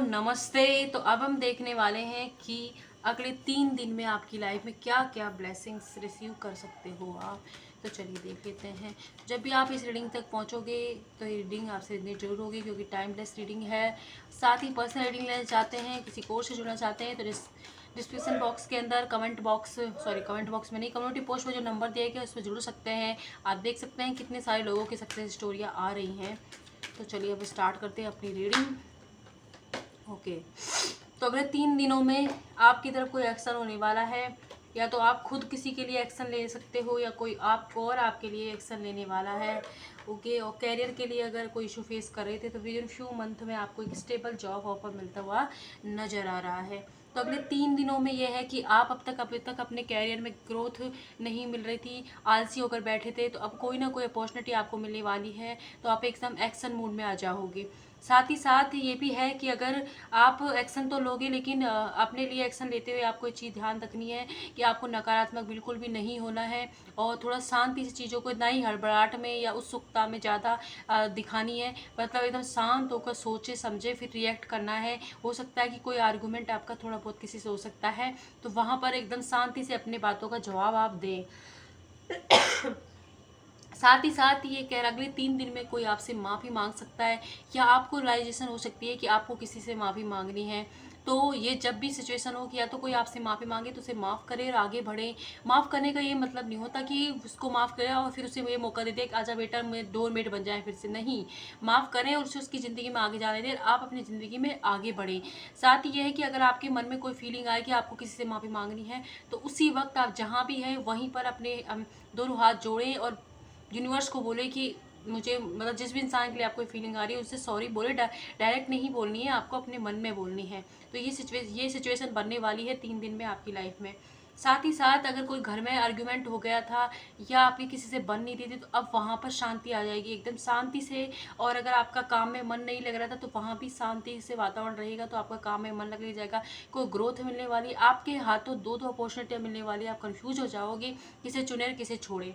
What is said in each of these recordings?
नमस्ते। तो अब हम देखने वाले हैं कि अगले 3 दिन में आपकी लाइफ में क्या क्या ब्लेसिंग्स रिसीव कर सकते हो आप। तो चलिए देख लेते हैं। जब भी आप इस रीडिंग तक पहुंचोगे तो ये रीडिंग आपसे इतनी जरूर होगी क्योंकि टाइमलेस रीडिंग है। साथ ही पर्सनल रीडिंग लेना चाहते हैं, किसी कोर्स से जुड़ना चाहते हैं तो डिस्क्रिप्शन बॉक्स के अंदर कमेंट बॉक्स में नहीं, कम्युनिटी पोस्ट में जो नंबर दिया गया उस पर जुड़ सकते हैं। आप देख सकते हैं कितने सारे लोगों की सक्सेस स्टोरियाँ आ रही हैं। तो चलिए अब स्टार्ट करते हैं अपनी रीडिंग। ओके, तो अगले 3 दिनों में आपकी तरफ कोई एक्शन होने वाला है। या तो आप खुद किसी के लिए एक्शन ले सकते हो या कोई आपको और आपके लिए एक्शन लेने वाला है। ओके, और कैरियर के लिए अगर कोई इशू फेस कर रहे थे तो विद इन फ्यू मंथ में आपको एक स्टेबल जॉब ऑफर मिलता हुआ नज़र आ रहा है। तो अगले 3 दिनों में यह है कि आप अभी तक अपने कैरियर में ग्रोथ नहीं मिल रही थी, आलसी होकर बैठे थे, तो अब कोई ना कोई अपॉर्चुनिटी आपको मिलने वाली है। तो आप एकदम एक्शन मूड में आ जाओगे। साथ ही साथ ये भी है कि अगर आप एक्शन तो लोगे लेकिन अपने लिए एक्शन लेते हुए आपको एक चीज़ ध्यान रखनी है कि आपको नकारात्मक बिल्कुल भी नहीं होना है और थोड़ा शांति से चीज़ों को, ना ही हड़बड़ाहट में या उत्सुकता में ज़्यादा दिखानी है। मतलब एकदम शांत होकर सोचे समझे फिर रिएक्ट करना है। हो सकता है कि कोई आर्गूमेंट आपका थोड़ा बहुत किसी से हो सकता है, तो वहाँ पर एकदम शांति से अपनी बातों का जवाब आप दें। साथ ही साथ ये कह रहा अगले 3 दिन में कोई आपसे माफ़ी मांग सकता है या आपको रियलाइजेशन हो सकती है कि आपको किसी से माफ़ी मांगनी है। तो ये जब भी सिचुएशन हो कि या तो कोई आपसे माफ़ी मांगे तो उसे माफ़ करें और आगे बढ़ें। माफ़ करने का ये मतलब नहीं होता कि उसको माफ़ करें और फिर उसे ये मौका दे दें कि आजा बेटा मैं डोरमेट बन जाए फिर से। नहीं, माफ़ करें और उसे उसकी ज़िंदगी में आगे जाने दें, आप अपनी ज़िंदगी में आगे बढ़ें। साथ ही यह है कि अगर आपके मन में कोई फीलिंग आए कि आपको किसी से माफ़ी मांगनी है तो उसी वक्त आप जहाँ भी हैं वहीं पर अपने दोनों हाथ जोड़ें और यूनिवर्स को बोले कि मुझे, मतलब जिस भी इंसान के लिए आपको फीलिंग आ रही है उससे सॉरी बोले। डायरेक्ट नहीं बोलनी है, आपको अपने मन में बोलनी है। तो ये सिचुएशन बनने वाली है 3 दिन में आपकी लाइफ में। साथ ही साथ अगर कोई घर में आर्ग्यूमेंट हो गया था या आपकी किसी से बन नहीं रही थी तो अब वहाँ पर शांति आ जाएगी एकदम शांति से। और अगर आपका काम में मन नहीं लग रहा था तो वहाँ भी शांति से वातावरण रहेगा तो आपका काम में मन लग जाएगा। कोई ग्रोथ मिलने वाली, आपके हाथों दो दो अपॉर्चुनिटियाँ मिलने वाली, आप कन्फ्यूज हो जाओगे किसे चुने और किसे छोड़े।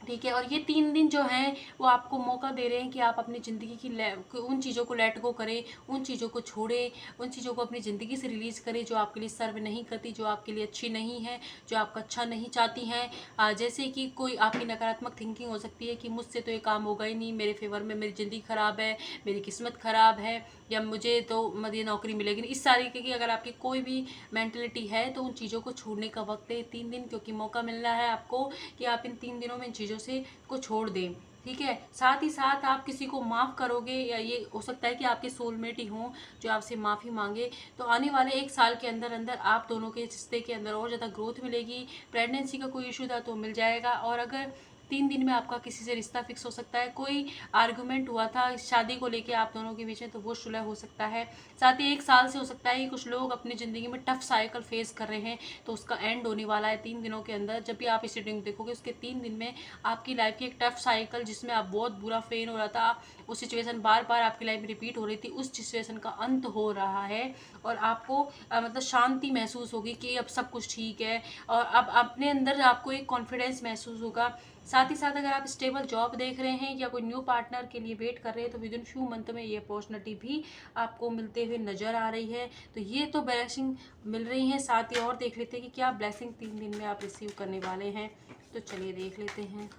ठीक है, और ये 3 दिन जो हैं वो आपको मौका दे रहे हैं कि आप अपनी ज़िंदगी की उन चीज़ों को लेट गो करें, उन चीज़ों को छोड़ें, उन चीज़ों को अपनी ज़िंदगी से रिलीज़ करें जो आपके लिए सर्व नहीं करती, जो आपके लिए अच्छी नहीं है, जो आपका अच्छा नहीं चाहती हैं। जैसे कि कोई आपकी नकारात्मक थिंकिंग हो सकती है कि मुझसे तो ये काम होगा ही नहीं, मेरे फेवर में मेरी ज़िंदगी ख़राब है, मेरी किस्मत ख़राब है, या मुझे तो ये नौकरी मिलेगी नहीं। इस तरीके की अगर आपकी कोई भी मेंटलिटी है तो उन चीज़ों को छोड़ने का वक्त है 3 दिन, क्योंकि मौका मिल रहा है आपको कि आप इन 3 दिनों में इन चीज़ों से को छोड़ दें। ठीक है, साथ ही साथ आप किसी को माफ़ करोगे या ये हो सकता है कि आपके सोलमेट ही हों जो आपसे माफ़ी मांगे। तो आने वाले 1 साल के अंदर अंदर आप दोनों के रिश्ते के अंदर और ज़्यादा ग्रोथ मिलेगी। प्रेगनेंसी का कोई इशू था तो मिल जाएगा। और अगर 3 दिन में आपका किसी से रिश्ता फिक्स हो सकता है, कोई आर्गुमेंट हुआ था शादी को लेके आप दोनों के बीच में तो वो सुलह हो सकता है। साथ ही 1 साल से हो सकता है कि कुछ लोग अपनी ज़िंदगी में टफ साइकिल फेस कर रहे हैं तो उसका एंड होने वाला है 3 दिनों के अंदर। जब भी आप इस रीडिंग देखोगे उसके 3 दिन में आपकी लाइफ की एक टफ साइकिल जिसमें आप बहुत बुरा फेन हो रहा था, उस सिचुएशन बार बार आपकी लाइफ में रिपीट हो रही थी, उस सिचुएशन का अंत हो रहा है और आपको मतलब शांति महसूस होगी कि अब सब कुछ ठीक है और अब अपने अंदर आपको एक कॉन्फिडेंस महसूस होगा। साथ ही साथ अगर आप स्टेबल जॉब देख रहे हैं या कोई न्यू पार्टनर के लिए वेट कर रहे हैं तो विद इन फ्यू मंथ में ये अपॉर्चुनिटी भी आपको मिलते हुए नज़र आ रही है। तो ये तो ब्लेसिंग मिल रही हैं। साथ ही और देख लेते हैं कि क्या ब्लेसिंग 3 दिन में आप रिसीव करने वाले हैं। तो चलिए देख लेते हैं।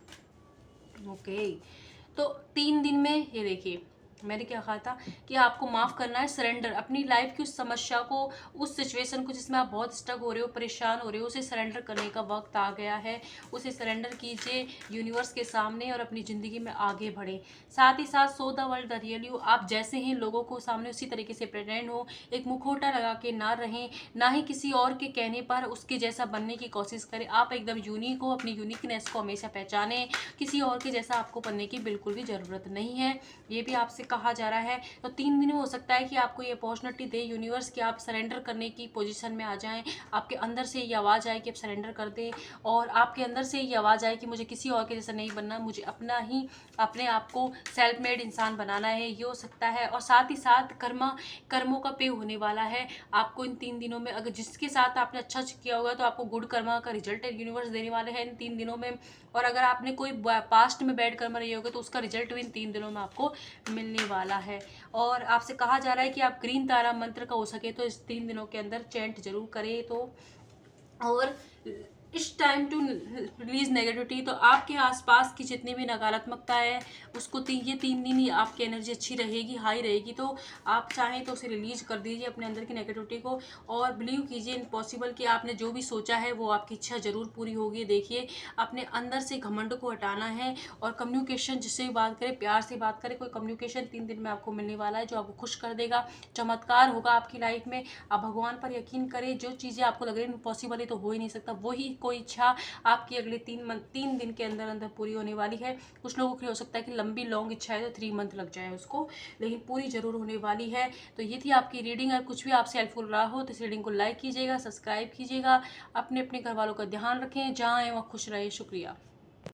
ओके, तो 3 दिन में ये देखिए मैंने क्या कहा था कि आपको माफ़ करना है, सरेंडर अपनी लाइफ की उस समस्या को, उस सिचुएशन को जिसमें आप बहुत स्टक हो रहे हो, परेशान हो रहे हो, उसे सरेंडर करने का वक्त आ गया है। उसे सरेंडर कीजिए यूनिवर्स के सामने और अपनी ज़िंदगी में आगे बढ़ें। साथ ही साथ so the world the real you, आप जैसे हैं लोगों को सामने उसी तरीके से प्रेजेंट हो। एक मुखौटा लगा के ना रहें, ना ही किसी और के कहने पर उसके जैसा बनने की कोशिश करें। आप एकदम यूनिक हो, अपनी यूनिकनेस को हमेशा पहचानें। किसी और के जैसा आपको बनने की बिल्कुल भी ज़रूरत नहीं है, ये भी आपसे कहा जा रहा है। तो 3 दिन में हो सकता है कि आपको ये अपॉर्चुनिटी दे यूनिवर्स कि आप सरेंडर करने की पोजीशन में आ जाएं। आपके अंदर से ये आवाज़ आए कि आप सरेंडर कर दें और आपके अंदर से ये आवाज़ आए कि मुझे किसी और के जैसा नहीं बनना, मुझे अपने आप को सेल्फ मेड इंसान बनाना है, ये हो सकता है। और साथ ही साथ कर्मों का पे होने वाला है आपको इन 3 दिनों में। अगर जिसके साथ आपने अच्छा किया होगा तो आपको गुड कर्मा का रिजल्ट यूनिवर्स देने वाले हैं इन 3 दिनों में। और अगर आपने कोई पास्ट में बैड कर्म रही होगी तो उसका रिजल्ट भी इन 3 दिनों में आपको मिलने होने वाला है। और आपसे कहा जा रहा है कि आप ग्रीन तारा मंत्र का हो सके तो इस 3 दिनों के अंदर चैंट ज़रूर करें। तो और इस टाइम टू रिलीज नेगेटिविटी, तो आपके आसपास की जितनी भी नकारात्मकता है उसको ये 3 दिन ही आपकी एनर्जी अच्छी रहेगी, हाई रहेगी, तो आप चाहें तो उसे रिलीज कर दीजिए अपने अंदर की नेगेटिविटी को। और बिलीव कीजिए इम्पॉसिबल कि आपने जो भी सोचा है वो आपकी इच्छा ज़रूर पूरी होगी। देखिए अपने अंदर से घमंड को हटाना है और कम्युनिकेशन, जिससे भी बात करें प्यार से बात करें। कोई कम्युनिकेशन 3 दिन में आपको मिलने वाला है जो आपको खुश कर देगा, चमत्कार होगा आपकी लाइफ में। आप भगवान पर यकीन करें, जो चीज़ें आपको लग रही है इम्पॉसिबल है तो हो ही नहीं सकता, वही कोई इच्छा आपकी अगले 3 दिन के अंदर अंदर पूरी होने वाली है। कुछ लोगों के लिए हो सकता है कि लंबी लॉन्ग इच्छा है तो 3 मंथ लग जाए उसको, लेकिन पूरी जरूर होने वाली है। तो ये थी आपकी रीडिंग। अगर कुछ भी आपसे हेल्पफुल रहा हो तो इस रीडिंग को लाइक कीजिएगा, सब्सक्राइब कीजिएगा। अपने अपने घर वालों का ध्यान रखें, जहाँ आए वहाँ खुश रहे। शुक्रिया।